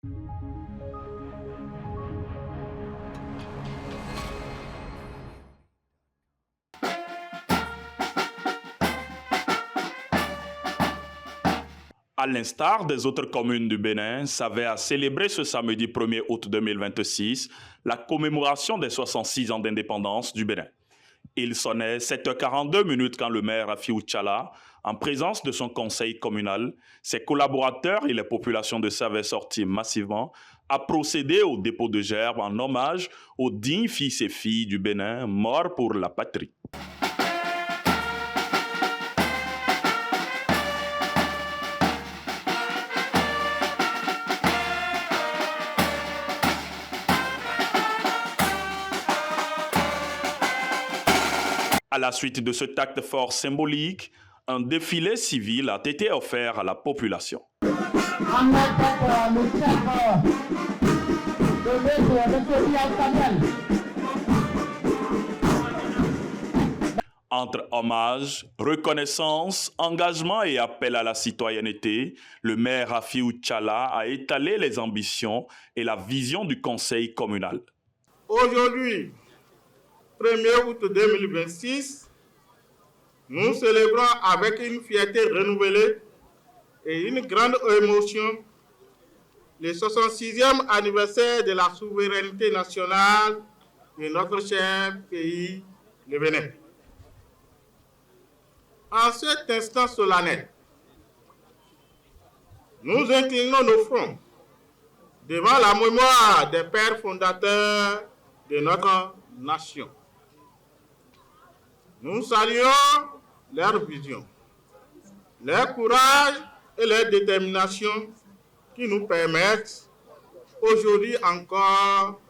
À l'instar des autres communes du Bénin, Savè a célébré ce samedi 1er août 2026 la commémoration des 66 ans d'indépendance du Bénin. Il sonnait 7h42 quand le maire Rafiou Tchala, en présence de son conseil communal, ses collaborateurs et les populations de Savè sorties massivement, a procédé au dépôt de gerbes en hommage aux dignes fils et filles du Bénin morts pour la patrie. À la suite de ce acte fort symbolique, un défilé civil a été offert à la population. Entre hommage, reconnaissance, engagement et appel à la citoyenneté, le maire Rafiou Tchala a étalé les ambitions et la vision du conseil communal. Aujourd'hui, 1er août 2026, nous célébrons avec une fierté renouvelée et une grande émotion le 66e anniversaire de la souveraineté nationale de notre cher pays, le Bénin. En cet instant solennel, nous inclinons nos fronts devant la mémoire des pères fondateurs de notre nation. Nous saluons leur vision, leur courage et leur détermination qui nous permettent aujourd'hui encore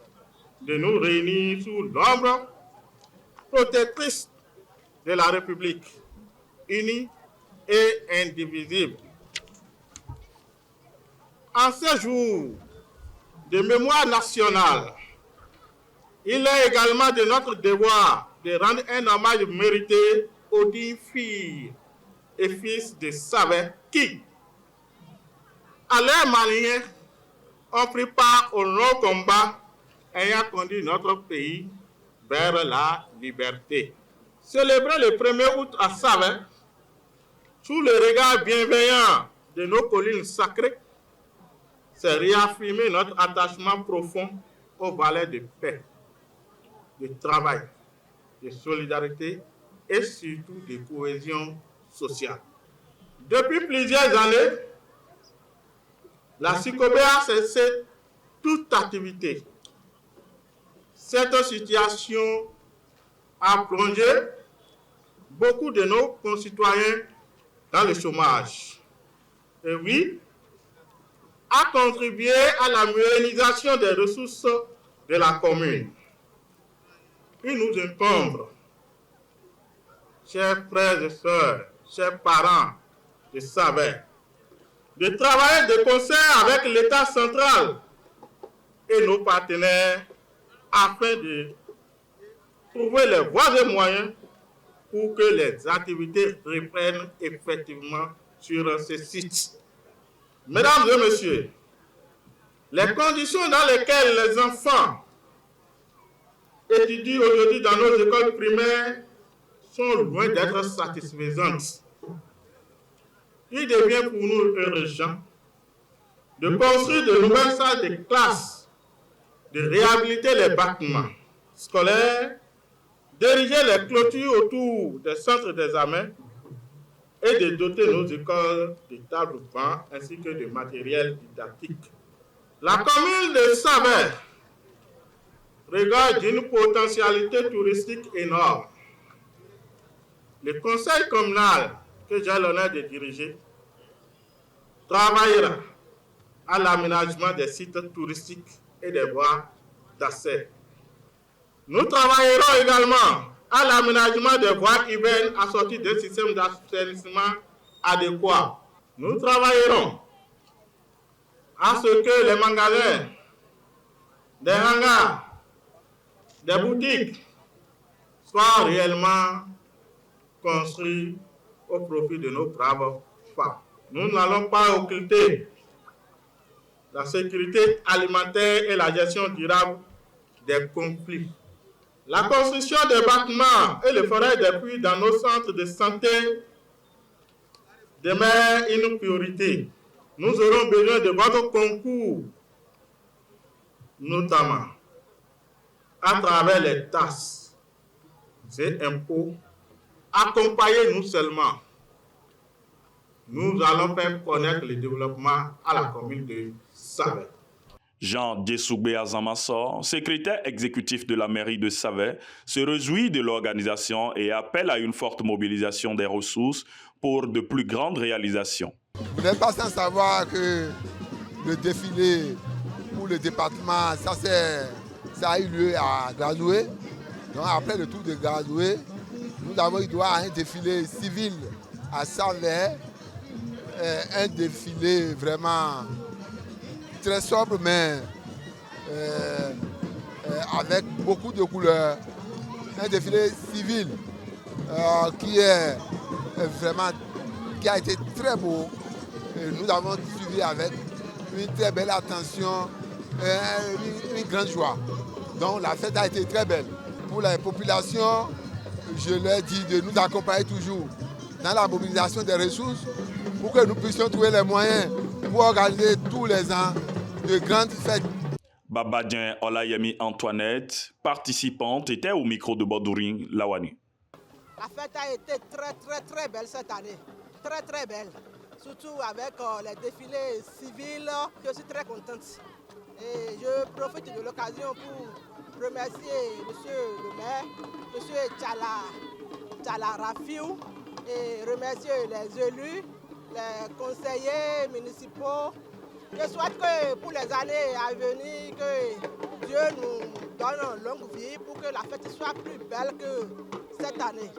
de nous réunir sous l'ombre protectrice de la République, unie et indivisible. En ce jour de mémoire nationale, il est également de notre devoir de rendre un hommage mérité aux 10 filles et fils de Savè qui, à leur manière, ont pris part au long combat ayant conduit notre pays vers la liberté. Célébrer le 1er août à Savè, sous le regard bienveillant de nos collines sacrées, c'est réaffirmer notre attachement profond aux valeurs de paix, de travail, de solidarité et surtout de cohésion sociale. Depuis plusieurs années, la SICOBE a cessé toute activité. Cette situation a plongé beaucoup de nos concitoyens dans le chômage. Et oui, a contribué à la mutualisation des ressources de la commune. Il nous incombe, chers frères et sœurs, chers parents de Savè, de travailler de concert avec l'État central et nos partenaires afin de trouver les voies et moyens pour que les activités reprennent effectivement sur ces sites. Mesdames et messieurs, les conditions dans lesquelles les enfants étudient aujourd'hui dans nos écoles primaires sont loin d'être satisfaisantes. Il devient pour nous urgent de construire de nouvelles salles de classe, de réhabiliter les bâtiments scolaires, d'ériger les clôtures autour des centres d'examen et de doter nos écoles de tables bancs ainsi que de matériel didactique. La commune de Savè regarde une potentialité touristique énorme. Le conseil communal que j'ai l'honneur de diriger travaillera à l'aménagement des sites touristiques et des voies d'accès. Nous travaillerons également à l'aménagement des voies urbaines assorties d'un système d'assainissement adéquat. Nous travaillerons à ce que les magasins, des hangars, des boutiques soient réellement construits au profit de nos braves femmes. Nous n'allons pas occulter la sécurité alimentaire et la gestion durable des conflits. La construction des bâtiments et les forêts des puits dans nos centres de santé demeure une priorité. Nous aurons besoin de votre concours, notamment à travers les taxes et impôts. Accompagnez-nous seulement. Nous allons faire connaître le développement à la commune de Savet. Jean Djessoubé Azamassor, secrétaire exécutif de la mairie de Savet, se réjouit de l'organisation et appelle à une forte mobilisation des ressources pour de plus grandes réalisations. Vous n'êtes pas sans savoir que le défilé pour le département, ça a eu lieu à Gazoué. Donc après le tour de Gazoué, nous avons eu droit à un défilé civil à Savet, un défilé vraiment très sobre, mais avec beaucoup de couleurs. Un défilé civil qui a été très beau. Et nous avons suivi avec une très belle attention, une grande joie. Donc la fête a été très belle. Pour la population, je leur dis de nous accompagner toujours dans la mobilisation des ressources pour que nous puissions trouver les moyens pour organiser tous les ans de grandes fêtes. Babadien Olayemi Antoinette, participante, était au micro de Bodourin Lawani. La fête a été très belle cette année. Très belle. Surtout avec les défilés civils, je suis très contente. Et je profite de l'occasion pour remercier M. le maire, M. Tchala Rafiou, et remercier les élus, les conseillers municipaux. Je souhaite que pour les années à venir, que Dieu nous donne une longue vie pour que la fête soit plus belle que cette année.